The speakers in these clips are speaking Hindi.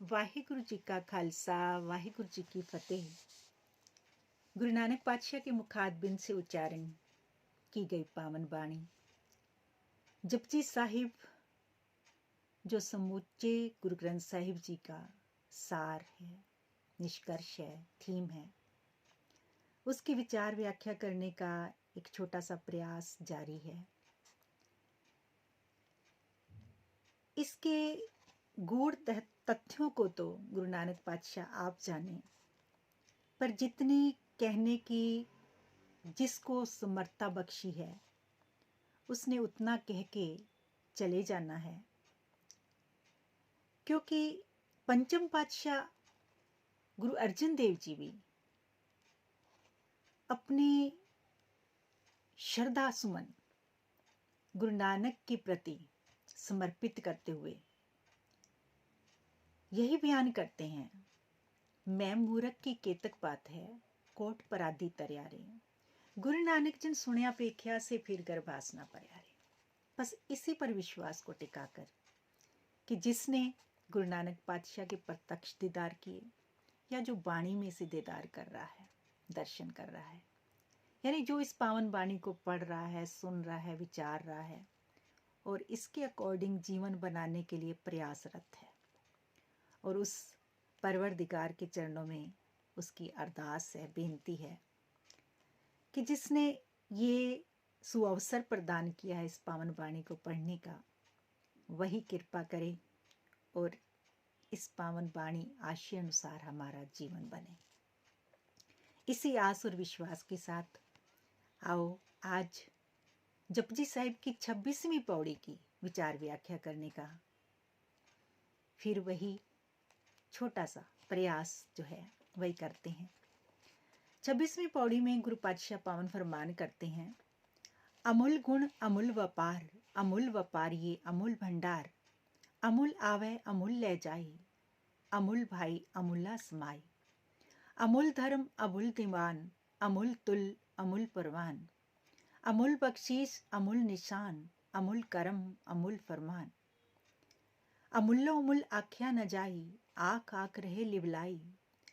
वाहिगुरु जी का खालसा वाहिगुरु जी की फतेह। गुरु नानक पातशाह के मुखारबिंद से उच्चारण की गई पावन वाणी जपजी साहिब, जो समूचे गुरु ग्रंथ साहिब जी का सार है, निष्कर्ष है, थीम है, उसकी विचार व्याख्या करने का एक छोटा सा प्रयास जारी है। इसके गूढ़ तथ्यों को तो गुरु नानक पातशाह आप जाने, पर जितनी कहने की जिसको समर्था बख्शी है उसने उतना कह के चले जाना है, क्योंकि पंचम पातशाह गुरु अर्जन देव जी भी अपनी श्रद्धा सुमन गुरु नानक के प्रति समर्पित करते हुए यही बयान करते हैं, मैं मूरख की केतक बात है, कोट पराधी तरियारे, गुरु नानक जिन सुनिया पेख्या से फिर गर्भास ना पर्यारे। बस इसी पर विश्वास को टिकाकर कि जिसने गुरु नानक पातशाह के प्रत्यक्ष दीदार किए या जो वाणी में से दीदार कर रहा है, दर्शन कर रहा है, यानी जो इस पावन वाणी को पढ़ रहा है, सुन रहा है, विचार रहा है और इसके अकॉर्डिंग जीवन बनाने के लिए प्रयासरत है, और उस परवरदिगार के चरणों में उसकी अरदास है, बेनती है कि जिसने ये सुअवसर प्रदान किया है इस पावन वाणी को पढ़ने का, वही कृपा करे और इस पावन वाणी आशय अनुसार हमारा जीवन बने। इसी आस और विश्वास के साथ आओ आज जपजी साहिब की 26वीं पौड़ी की विचार व्याख्या करने का फिर वही छोटा सा प्रयास जो है वही करते हैं। 26वीं पौड़ी में गुरु पातशाह पावन फरमान करते हैं, अमूल गुण अमूल व्यापार, अमूल व्यापार ये अमूल भंडार, अमूल आवे अमूल ले जाए, अमूल भाई अमूला समाई, अमूल धर्म अमूल दीवान, अमूल तुल अमूल परवान, अमूल बख्शीश अमूल निशान, अमूल करम अमूल फरमान, अमूल्यो अमूल आख्या न जाई, आख आख रहे लिवलाई,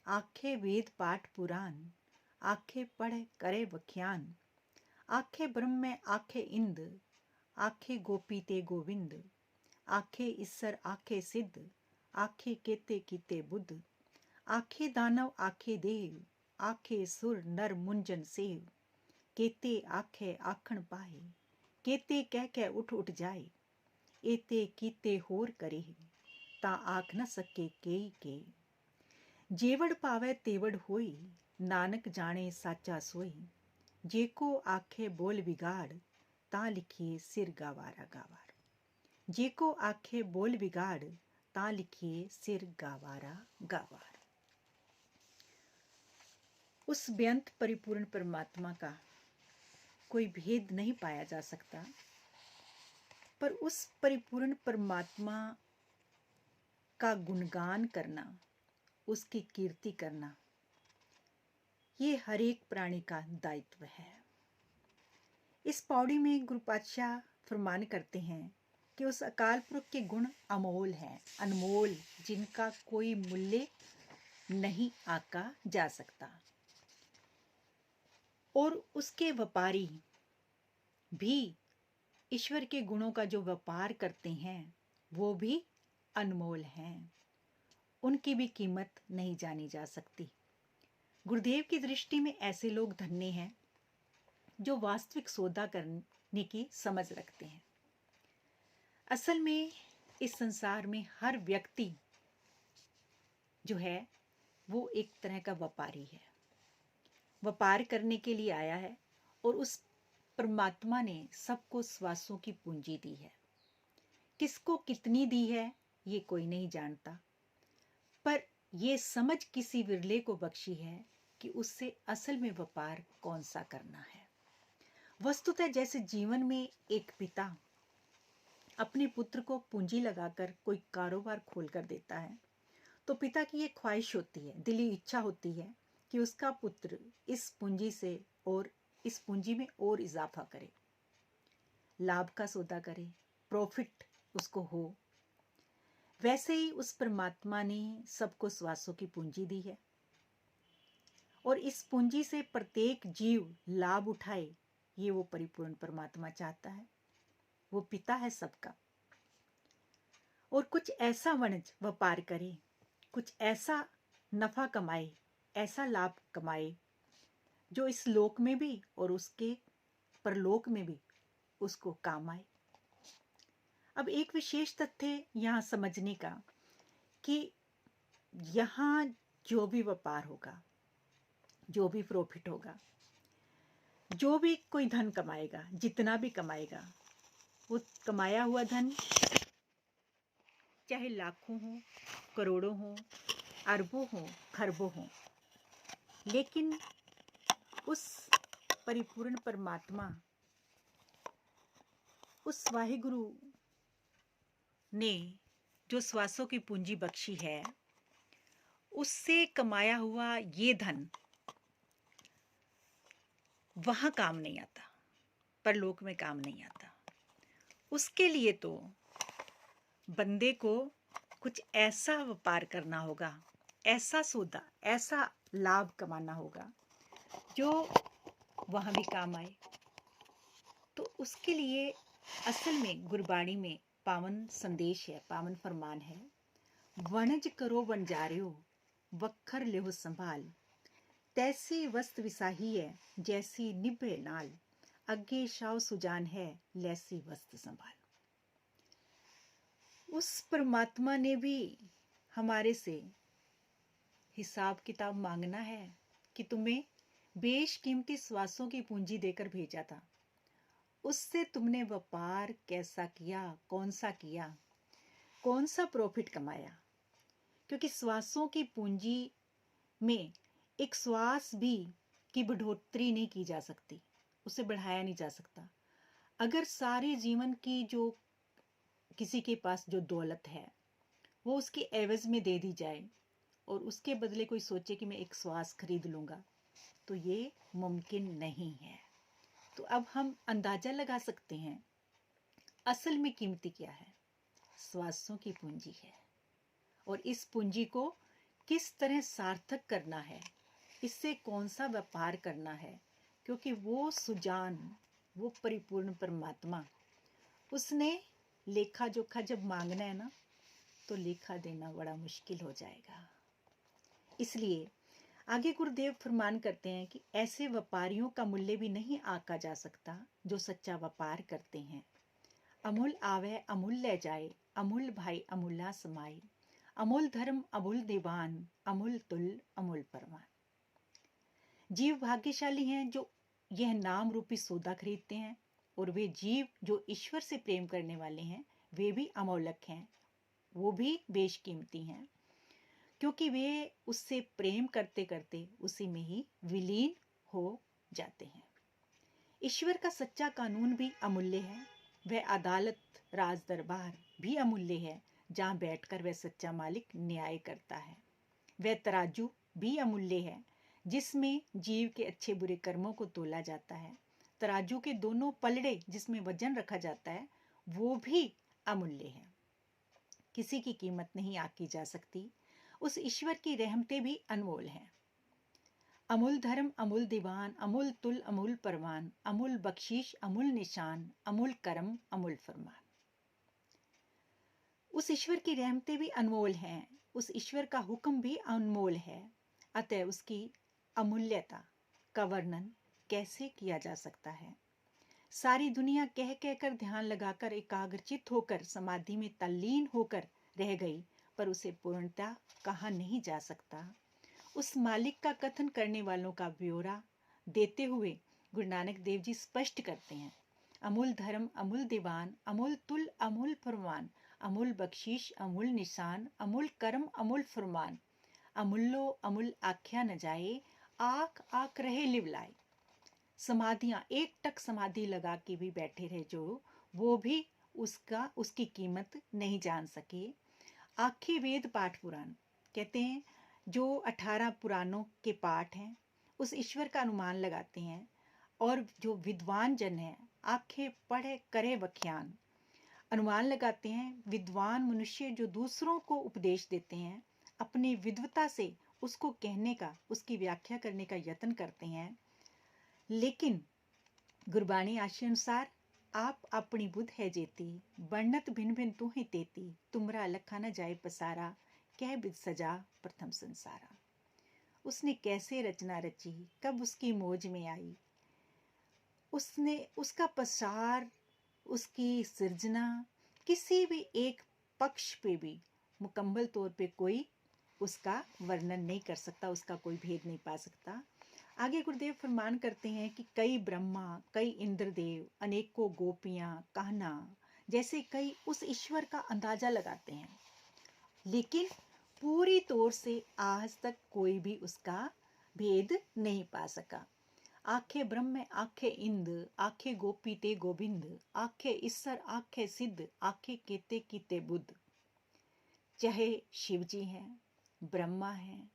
आखे वेद पाठ पुराण, आखे पढ़े करे व्याख्यान, आखे ब्रह्म में आखे इंद, आखे गोपी ते गोविंद, आखे ईश्वर आखे सिद्ध, आखे केते कीते बुद्ध, आखे दानव आखे देव, आखे सुर नर मुंजन सेव, केते आखे आखण पाए, केते कह के उठ उठ जाए, एते कीते होर करे, ता आख न सके केई के, जेवड़ पावे तेवड़ होई, नानक जाने साचा सोई, जेको आखे बोल बिगाड़, ता लिखिए सिर गावारा गावार, जेको आखे बोल बिगाड़, ता लिखिए सिर गावारा गावार। उस बेअंत परिपूर्ण परमात्मा का कोई भेद नहीं पाया जा सकता, पर उस परिपूर्ण परमात्मा का गुणगान करना, उसकी कीर्ति करना, ये हर एक प्राणी का दायित्व है। इस पौड़ी में गुरु पातशाह फरमान करते हैं कि उस अकाल पुरख के गुण अमोल हैं, अनमोल, जिनका कोई मूल्य नहीं आका जा सकता, और उसके व्यापारी भी ईश्वर के गुणों का जो व्यापार करते हैं वो भी अनमोल हैं, उनकी भी कीमत नहीं जानी जा सकती। गुरुदेव की दृष्टि में ऐसे लोग धन्य हैं जो वास्तविक सौदा करने की समझ रखते हैं। असल में इस संसार में हर व्यक्ति जो है वो एक तरह का व्यापारी है, व्यापार करने के लिए आया है, और उस परमात्मा ने सबको श्वासों की पूंजी दी है। किसको कितनी दी है ये कोई नहीं जानता, पर ये समझ किसी विरले को बख्शी है कि उससे असल में व्यापार कौन सा करना है। वस्तुतः जैसे जीवन में एक पिता अपने पुत्र को पूंजी लगाकर कोई कारोबार खोल कर देता है, तो पिता की ये ख्वाहिश होती है, दिली इच्छा होती है कि उसका पुत्र इस पूंजी से और इस पूंजी में और इजाफा करे, लाभ का सौदा करे, प्रॉफिट उसको हो। वैसे ही उस परमात्मा ने सबको श्वासों की पूंजी दी है और इस पूंजी से प्रत्येक जीव लाभ उठाए, ये वो परिपूर्ण परमात्मा चाहता है। वो पिता है सबका। और कुछ ऐसा वाणिज्य व्यापार करे, कुछ ऐसा नफा कमाए, ऐसा लाभ कमाए जो इस लोक में भी और उसके परलोक में भी उसको काम आए। अब एक विशेष तथ्य यहाँ समझने का कि यहाँ जो भी व्यापार होगा, जो भी प्रॉफिट होगा, जो भी कोई धन कमाएगा, जितना भी कमाएगा, वो कमाया हुआ धन चाहे लाखों हो, करोड़ों हो, अरबों हो, खरबों हो, लेकिन उस परिपूर्ण परमात्मा, उस वाहिगुरु ने जो श्वासों की पूंजी बख्शी है, उससे कमाया हुआ ये धन वहां काम नहीं आता, परलोक में काम नहीं आता। उसके लिए तो बंदे को कुछ ऐसा व्यापार करना होगा, ऐसा सौदा, ऐसा लाभ कमाना होगा जो वहां भी काम आए। तो उसके लिए असल में गुरबाणी में पावन संदेश है, पावन फरमान है, वणज करो वनजार्यो वखर लेहो संभाल, तैसी वस्त विसाही है जैसी निभे नाल, अगे शाव सुजान है लैसी वस्त संभाल। उस परमात्मा ने भी हमारे से हिसाब किताब मांगना है कि तुम्हें बेशकीमती श्वासों की पूंजी देकर भेजा था, उससे तुमने व्यापार कैसा किया, कौन सा किया, कौन सा प्रॉफिट कमाया। क्योंकि श्वासों की पूंजी में एक श्वास भी की बढ़ोतरी नहीं की जा सकती, उसे बढ़ाया नहीं जा सकता। अगर सारे जीवन की जो किसी के पास जो दौलत है वो उसकी एवज में दे दी जाए और उसके बदले कोई सोचे कि मैं एक श्वास खरीद लूंगा, तो ये मुमकिन नहीं है। तो अब हम अंदाजा लगा सकते हैं असल में कीमती क्या है, श्वासों की पूंजी है। और इस पूंजी को किस तरह सार्थक करना है, इससे कौन सा व्यापार करना है, क्योंकि वो सुजान, वो परिपूर्ण परमात्मा, उसने लेखा जोखा जब मांगना है ना, तो लेखा देना बड़ा मुश्किल हो जाएगा। इसलिए आगे गुरुदेव फरमान करते हैं कि ऐसे व्यापारियों का मूल्य भी नहीं आका जा सकता जो सच्चा व्यापार करते हैं। अमूल आवे अमूल ले जाए, अमूल भाई अमूला समाई, अमूल धर्म अमूल दीवान, अमूल तुल अमूल परवान। जीव भाग्यशाली हैं जो यह नाम रूपी सौदा खरीदते हैं, और वे जीव जो ईश्वर से प्रेम करने वाले हैं वे भी अमोलक हैं, वो भी बेशकीमती हैं, क्योंकि वे उससे प्रेम करते करते उसी में ही विलीन हो जाते हैं। ईश्वर का सच्चा कानून भी अमूल्य है, वह अदालत राज दरबार भी अमूल्य है जहाँ बैठकर वह सच्चा मालिक न्याय करता है। वह तराजू भी अमूल्य है जिसमें जीव के अच्छे बुरे कर्मों को तोला जाता है। तराजू के दोनों पलड़े जिसमें वजन रखा जाता है वो भी अमूल्य है, किसी की कीमत नहीं आकी जा सकती। उस ईश्वर की रहमतें भी अनमोल हैं। अमूल धर्म अमूल दीवान, अमूल तुल अमूल परवान, अमूल बख्शीश अमूल निशान, अमूल करम अमूल फरमान। उस ईश्वर की रहमतें भी अनमोल हैं, उस ईश्वर का हुक्म भी अनमोल है, अतः उसकी अमूल्यता का वर्णन कैसे किया जा सकता है। सारी दुनिया कह कहकर ध्यान लगाकर एकाग्रचित होकर समाधि में तल्लीन होकर रह गई, पर उसे पूर्णता कहा नहीं जा सकता। उस मालिक का कथन करने वालों का ब्यौरा देते हुए गुरु नानक देव जी स्पष्ट करते हैं, अमूल धर्म अमूल दीवान, अमूल तुल अमूल फरमान, अमूल बख्शीश अमूल निशान, अमूल कर्म अमूल फरमान, अमूल्यो अमूल आख्या न जाए, आख आख रहे लिवलाए। समाधियां एक टक समाधि लगा के भी बैठे रहे जो, वो भी उसकी कीमत नहीं जान सके। आखे वेद पाठ पुराण कहते हैं, जो 18 पुराणों के पाठ हैं उस ईश्वर का अनुमान लगाते हैं, और जो विद्वान जन है आखे पढ़े करे व्याख्यान, अनुमान लगाते हैं विद्वान मनुष्य जो दूसरों को उपदेश देते हैं अपनी विद्वता से उसको कहने का, उसकी व्याख्या करने का यत्न करते हैं, लेकिन गुरबाणी आशय अनुसार आप अपनी बुद्ध है जेती, वर्णत भिन्न भिन्न तू ही तेती, तुमरा लखा न जाए पसारा, कह बिद सजा प्रथम संसारा। उसने कैसे रचना रची, कब उसकी मौज में आई, उसने उसका पसार, उसकी सृजना किसी भी एक पक्ष पे भी मुकम्मल तौर पे कोई उसका वर्णन नहीं कर सकता, उसका कोई भेद नहीं पा सकता। आगे गुरुदेव फरमान करते हैं कि कई ब्रह्मा, कई इंद्रदेव, अनेकों गोपियां, कान्हा जैसे कई उस ईश्वर का अंदाजा लगाते हैं, लेकिन पूरी तौर से आज तक कोई भी उसका भेद नहीं पा सका। आखे ब्रह्म आखे इंद, आखे गोपी ते गोविंद, आखे ईश्वर आखे सिद्ध, आखे केते कीते बुद्ध। चाहे शिव जी हैं, ब्रह्मा हैं,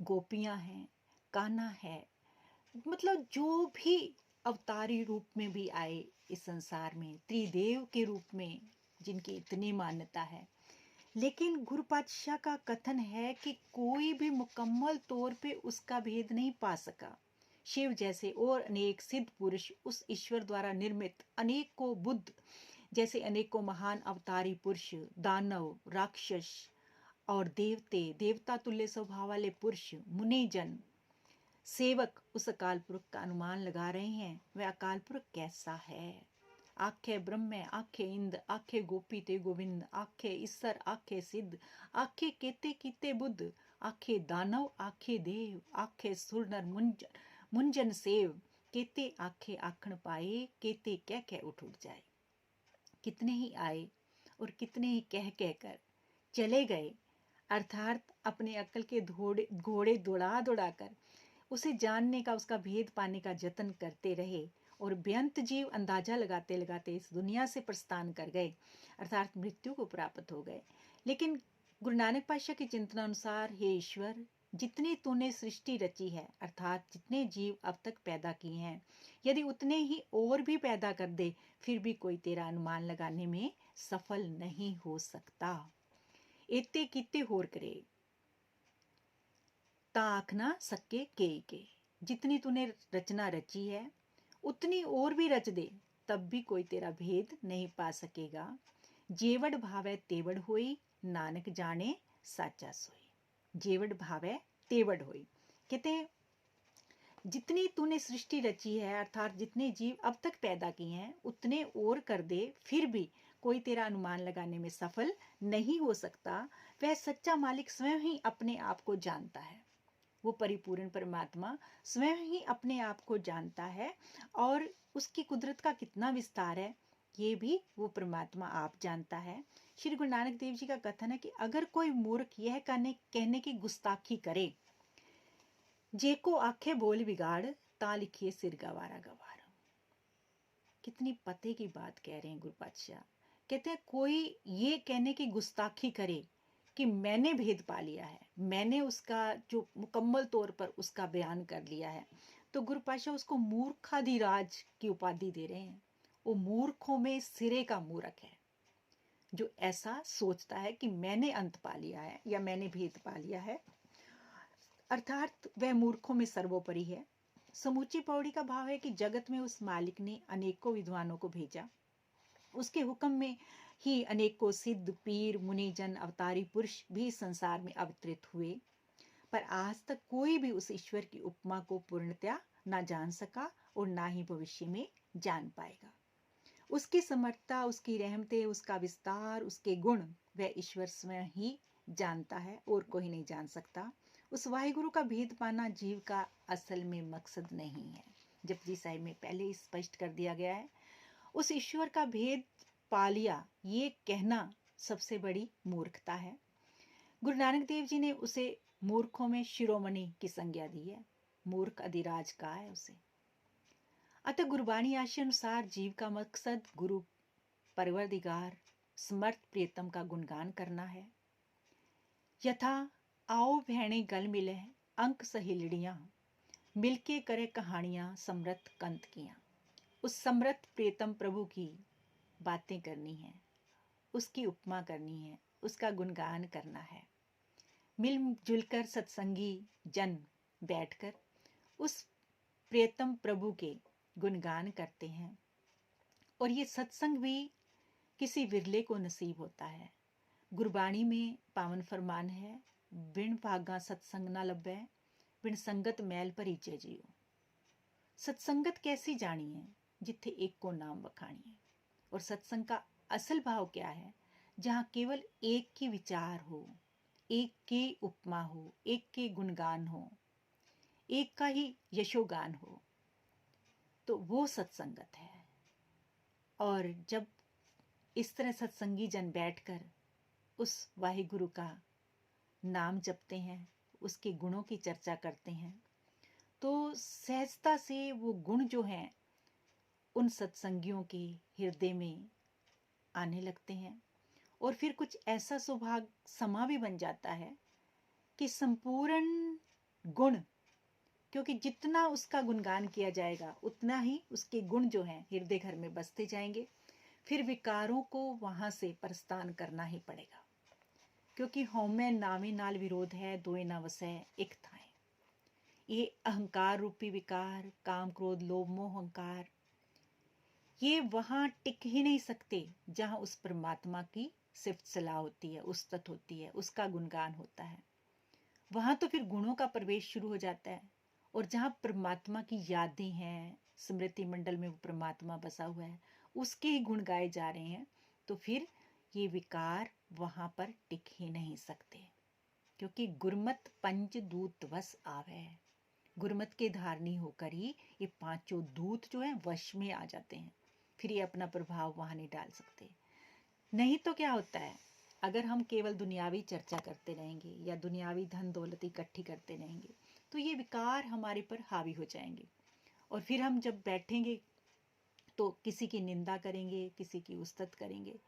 गोपियां हैं, कान्हा है, मतलब जो भी अवतारी रूप में भी आए इस संसार में, त्रिदेव के रूप में जिनकी इतनी मान्यता है, लेकिन गुरु पातशाह का कथन है कि कोई भी मुकम्मल तौर पे उसका भेद नहीं पा सका। शिव जैसे और अनेक सिद्ध पुरुष, उस ईश्वर द्वारा निर्मित अनेकों बुद्ध जैसे अनेकों महान अवतारी पुरुष, दानव, राक्षस और देवते, देवता तुल्य स्वभाव वाले पुरुष, मुनिजन, सेवक उस अकाल पुरुष का अनुमान लगा रहे हैं वह अकाल पुरुष कैसा है। आखे ब्रह्म आखे इंद, आखे गोपी ते गोविंद, आखे ईश्वर आखे सिद्ध, आखे केते कीते बुद्ध, आखे दानव आखे देव, आखे सुर नर मुंजन सेव, केते आखे आखण पाए, केते कह कह उठ जाए। कितने ही आए और कितने ही कह कर चले गए, अर्थात अपने अक्ल के घोड़े दौड़ा दौड़ा कर उसे जानने का, उसका भेद पाने का जतन करते रहे और बेअंत जीव अंदाजा लगाते लगाते इस दुनिया से प्रस्थान कर गए, अर्थात मृत्यु को प्राप्त हो गए। लेकिन गुरु नानक पातशाह की चिंतना अनुसार, हे ईश्वर, जितनी तूने सृष्टि रची है, अर्थात जितने जीव अब तक पैदा किए हैं, यदि उतने ही और भी पैदा कर दे, फिर भी कोई तेरा अनुमान लगाने में सफल नहीं हो सकता। एते कीते होर करे ता आखना सके के, जितनी तूने रचना रची है उतनी और भी रच दे, तब भी कोई तेरा भेद नहीं पा सकेगा। जेवड़ भावे तेवड़ होई, नानक जाने साचा सोई। जेवड़ भावे तेवड़ होई, कहते हैं जितनी तूने सृष्टि रची है, अर्थात जितने जीव अब तक पैदा किए हैं, उतने और कर दे, फिर भी कोई तेरा अनुमान लगाने में सफल नहीं हो सकता। वह सच्चा मालिक स्वयं ही अपने आप को जानता है, वो परिपूर्ण परमात्मा स्वयं ही अपने आप को जानता है, और उसकी कुदरत का कितना विस्तार है ये भी वो परमात्मा आप जानता है। श्री गुरु नानक देव जी का कथन है कि अगर कोई मूर्ख यह कहने की गुस्ताखी करे, जेको आखे बोल बिगाड़, ता लिखिए सिर गवारा गवार। कितनी पते की बात कह रहे हैं गुरु पातशाह। कहते हैं कोई ये कहने की गुस्ताखी करे कि मैंने भेद पा लिया है, मैंने उसका जो मुकम्मल तौर पर उसका बयान कर लिया है, तो गुरु पातशाह उसको मूर्खाधिराज की उपाधि दे रहे हैं। वो मूर्खों में सिरे का मूर्ख है जो ऐसा सोचता है कि मैंने अंत पा लिया है या मैंने भेद पा लिया है, अर्थात वह मूर्खों में सर्वोपरि है। समूची पौड़ी का भाव है कि जगत में उस मालिक ने अनेकों विद्वानों को भेजा, उसके हुक्म में ही अनेकों सिद्ध पीर मुनिजन अवतारी पुरुष भी संसार में अवतरित हुए, पर आज तक कोई भी उस ईश्वर की उपमा को पूर्णतया ना जान सका और ना ही भविष्य में जान पाएगा। उसकी समर्थता, उसकी रहमतें, उसका विस्तार, उसके गुण वह ईश्वर स्वयं ही जानता है और कोई नहीं जान सकता। उस वाहिगुरु का भेद पाना जीव का असल में मकसद नहीं है। जपजी साहिब में पहले ही स्पष्ट कर दिया गया है, उस ईश्वर का भेद पा लिया ये कहना सबसे बड़ी मूर्खता है। गुरु नानक देव जी ने उसे मूर्खों में शिरोमणि की संज्ञा दी है, मूर्ख अधिराज कहा है उसे। अतः गुरबाणी आशय अनुसार जीव का मकसद गुरु परवरदिगार समर्थ प्रियतम का गुणगान करना है। यथा आओ भैणे गल मिले अंक सहेलियां, मिलके करे कहानियां समृत कंत किया। उस समृत प्रियतम प्रभु की बातें करनी है, उसकी उपमा करनी है, उसका गुणगान करना है। मिलजुल कर सत्संगी जन बैठकर उस प्रियतम प्रभु के गुणगान करते हैं। और ये सत्संग भी किसी विरले को नसीब होता है। गुरबाणी में पावन फरमान है, बिन भागा सत्संग ना लभै, बिन संगत मैल भरीचे जियो। सत्संगत कैसी जानी है, जिथे एक को नाम वखाणी है। और सत्संग का असल भाव क्या है, जहाँ केवल एक की विचार हो, एक की उपमा हो, एक के गुणगान हो, एक का ही यशोगान हो, तो वो सत्संगत है। और जब इस तरह सत्संगी जन बैठकर उस वाहिगुरु का नाम जपते हैं, उसके गुणों की चर्चा करते हैं, तो सहजता से वो गुण जो हैं उन सत्संगियों के हृदय में आने लगते हैं। और फिर कुछ ऐसा सौभाग्य समा भी बन जाता है कि संपूर्ण गुण, क्योंकि जितना उसका गुणगान किया जाएगा उतना ही उसके गुण जो हैं हृदय घर में बसते जाएंगे। फिर विकारों को वहां से प्रस्थान करना ही पड़ेगा, क्योंकि हौमे नावे नाल विरोध है, दोए ना वसै एक थाए। ये अहंकार रूपी विकार, काम क्रोध लोभ मोह अहंकार, ये वहां टिक ही नहीं सकते जहां उस परमात्मा की सिफ्त सलाह होती है, उस्तत होती है, उसका गुणगान होता है। वहां तो फिर गुणों का प्रवेश शुरू हो जाता है। और जहां परमात्मा की यादें हैं, स्मृति मंडल में वो परमात्मा बसा हुआ है, उसके ही गुण गाए जा रहे हैं, तो फिर ये विकार वहां पर टिक ही नहीं सकते। क्योंकि गुरमत पंच दूत वश आवे, गुरमत के धारणी होकर ही ये पांचों दूत जो है वश में आ जाते हैं। फिर ये अपना प्रभाव वहां नहीं डाल सकते। नहीं तो क्या होता है, अगर हम केवल दुनियावी चर्चा करते रहेंगे या दुनियावी धन दौलत इकट्ठी करते रहेंगे, तो ये विकार हमारे पर हावी हो जाएंगे। और फिर हम जब बैठेंगे तो किसी की निंदा करेंगे, किसी की उस्तत करेंगे।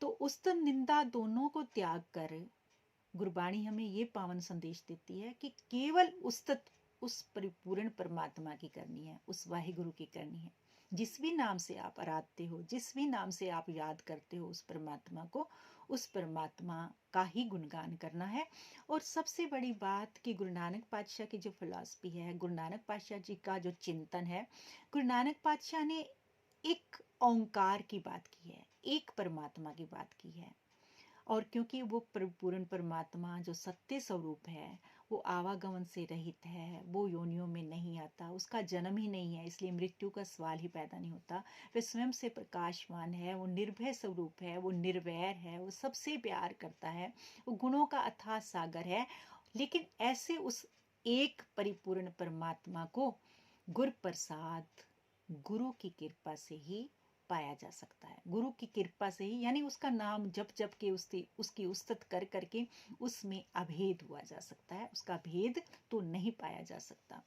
तो उस्तत निंदा दोनों को त्याग कर गुरबाणी हमें ये पावन संदेश देती है कि केवल उस्तत उस परिपूर्ण परमात्मा की करनी है, उस वाहिगुरु की करनी है। जिस भी नाम से आप आराधते हो, जिस भी नाम से आप याद करते हो उस परमात्मा को, उस परमात्मा का ही गुणगान करना है। और सबसे बड़ी बात कि गुरु नानक पातशाह की जो फिलॉसफी है, गुरु नानक पातशाह जी का जो चिंतन है, गुरु नानक पातशाह ने एक ओंकार की बात की है, एक परमात्मा की बात की है। और क्योंकि वो पूर्ण परमात्मा जो सत्य स्वरूप है, वो आवागमन से रहित है, वो योनियों में नहीं आता, उसका जन्म ही नहीं है, इसलिए मृत्यु का सवाल ही पैदा नहीं होता। वह स्वयं से प्रकाशवान है, वो निर्भय स्वरूप है, वो निर्वैर है, वो सबसे प्यार करता है, वो गुणों का अथाह सागर है। लेकिन ऐसे उस एक परिपूर्ण परमात्मा को गुर प्रसाद, गुरु की कृपा से ही पाया जा सकता है। गुरु की कृपा से ही, यानी उसका नाम जप जप के उसकी उस्तत कर करके उसमें अभेद हुआ जा सकता है। उसका भेद तो नहीं पाया जा सकता।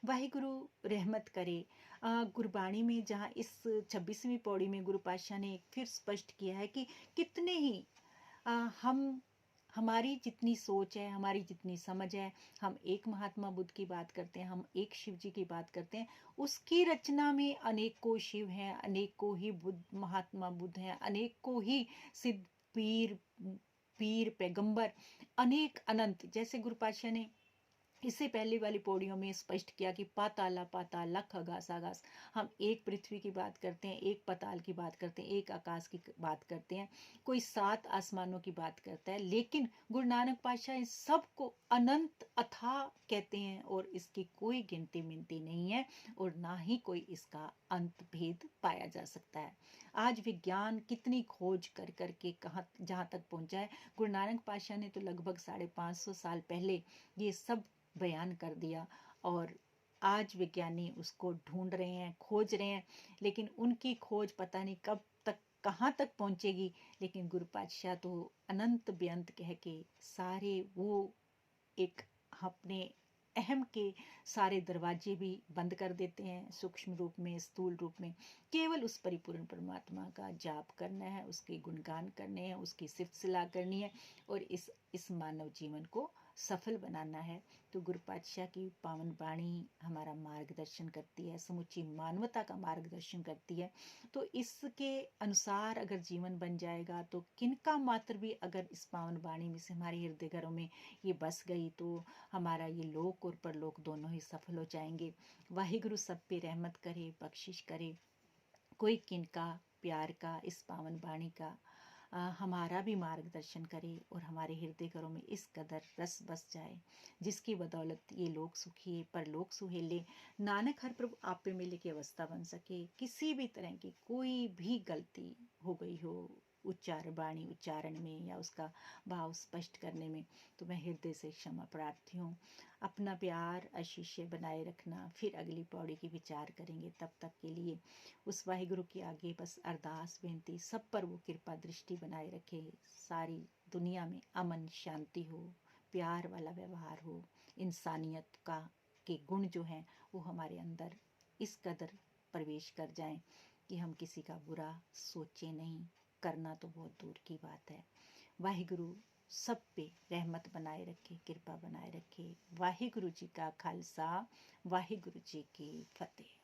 वाहिगुरु रहमत करे। गुरबाणी में जहाँ इस 26वीं पौड़ी में गुरु पातशाह ने फिर स्पष्ट किया है कि कितने ही हम, हमारी जितनी सोच है, हमारी जितनी समझ है, हम एक महात्मा बुद्ध की बात करते हैं, हम एक शिव जी की बात करते हैं, उसकी रचना में अनेकों शिव हैं, अनेकों ही बुद्ध, महात्मा बुद्ध हैं, अनेकों ही सिद्ध पीर पैगंबर, अनेक अनंत। जैसे गुरु पातशाह ने इससे पहले वाली पौड़ियों में स्पष्ट किया कि पाताला पाताल लख आगास आगास, हम एक पृथ्वी की बात करते हैं, एक पाताल की बात करते हैं, एक आकाश की बात करते हैं, कोई 7 आसमानों की बात करता है। लेकिन गुरु नानक पातशाह इस सब को अनंत अथाह कहते हैं, और इसकी कोई गिनती मिनती नहीं है, और ना ही कोई इसका अंत भेद पाया जा सकता है। आज विज्ञान कितनी खोज कर करके कहाँ जहाँ तक पहुँचा है, गुरु नानक पातशाह ने तो लगभग 550 साल पहले ये सब बयान कर दिया, और आज विज्ञानी उसको ढूंढ रहे हैं, खोज रहे हैं। लेकिन उनकी खोज पता नहीं कब तक, कहाँ तक पहुंचेगी। लेकिन गुरु पातशाह तो अनंत बेअंत कह के सारे वो एक अपने अहम के सारे दरवाजे भी बंद कर देते हैं, सूक्ष्म रूप में, स्थूल रूप में। केवल उस परिपूर्ण परमात्मा का जाप करना है, उसके गुणगान करने हैं, उसकी सिफ्त सलाह करनी है, और इस मानव जीवन को सफल बनाना है तो गुरु पातशाह की पावन वाणी हमारा मार्गदर्शन करती है, समूची मानवता का मार्गदर्शन करती है। तो इसके अनुसार अगर जीवन बन जाएगा तो किनका मात्र भी अगर इस पावन वाणी में से हमारे हृदय घरों में ये बस गई तो हमारा ये लोक और परलोक दोनों ही सफल हो जाएंगे। वाहिगुरु सब पे रहमत करे, बख्शिश करे। कोई किनका प्यार का इस पावन वाणी का हमारा भी मार्गदर्शन करे और हमारे हृदय घरों में इस कदर रस बस जाए जिसकी बदौलत ये लोग सुखी परलोक सुहेले, नानक हर प्रभु आप पे मिले की अवस्था बन सके। किसी भी तरह की कोई भी गलती हो गई हो वाणी उच्चारण में या उसका भाव स्पष्ट करने में तो मैं हृदय से क्षमा प्रार्थी हूँ। अपना प्यार अशिष्य बनाए रखना। फिर अगली पौड़ी की विचार करेंगे, तब तक के लिए उस वाहिगुरु के आगे बस अरदास बेनती, सब पर वो कृपा दृष्टि बनाए रखे। सारी दुनिया में अमन शांति हो, प्यार वाला व्यवहार हो, इंसानियत का के गुण जो हैं वो हमारे अंदर इस कदर प्रवेश कर जाएं कि हम किसी का बुरा सोचें नहीं, करना तो बहुत दूर की बात है। वाहिगुरु सब पे रहमत बनाए रखे, कृपा बनाए रखे। वाहिगुरु जी का खालसा, वाहिगुरु जी की फतेह।